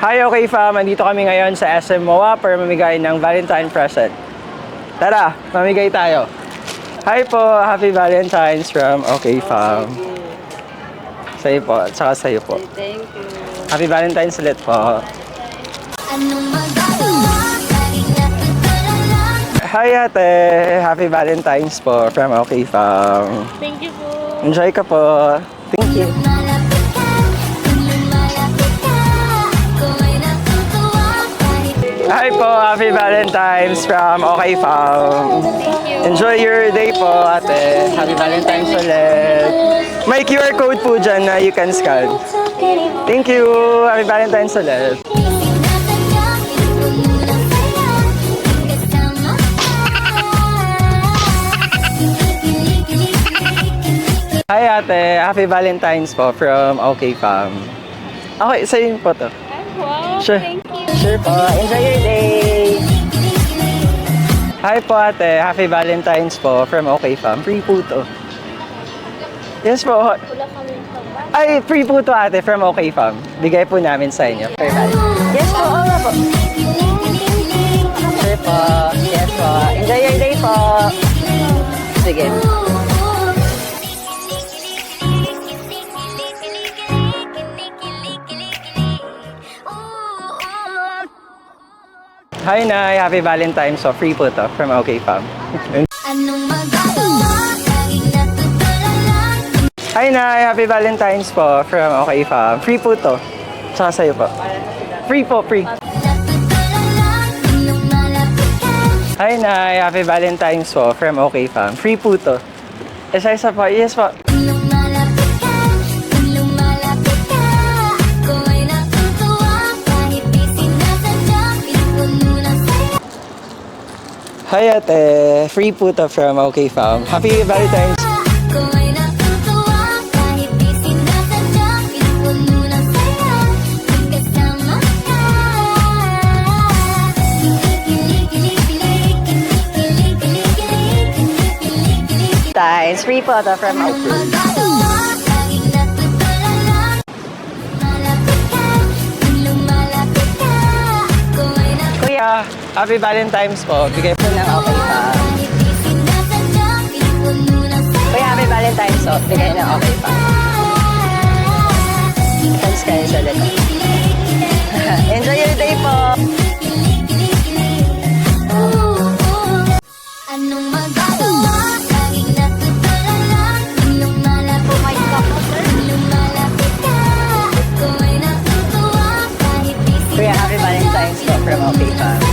Hi, okay fam! Andito kami ngayon sa SM MOA para mamigay ng Valentine present. Tara, mamigay tayo. Hi po! Happy Valentine's from okay fam. Sa'yo po, at saka sa'yo po. Thank you. Happy Valentine's ulit po. Hi ate! Happy Valentine's po from okay fam. Thank you po. Enjoy ka po. Thank you. Hi po! Happy Valentine's from okay fam. Thank you. Enjoy your day po, ate. Happy Valentine's ulit. May QR code po dyan na you can scan. Thank you. Happy Valentine's ulit. Hi, ate. Happy Valentine's po from OK Fam. Okay, sa'yo po to. Wow, Sure. thank you. Sure po. Enjoy your day. Hi po, ate. Happy Valentine's po from OK Fam. Free po to. Yes po. Wala kaming pagba. Ay, free po to ate from OK Fam. Bigay po namin sa inyo. Yes po, oo po. Sure po. Yes po. Enjoy your day po. Sige. Hi, Nay. Happy Valentine's. So, free po to from OK Fam. Hi, Nay. Happy Valentine's po from OK Fam. Free po to. Tsaka sa'yo po. Free po, free. Hi, Nay. Happy Valentine's po from OK Fam. Free po to. Isa po. Yes po. Hi, ate. Free po to from OK Fam. Happy Valentine's. Valentine's. Free po to from OK. Kuya, happy Valentine's po. Bigay po ng OK Fam. Kuya, happy Valentine's po. Bigay ng OK Fam. Thanks kayo sa likod. Enjoy your day po. Kuya, happy Valentine's po from OK Fam.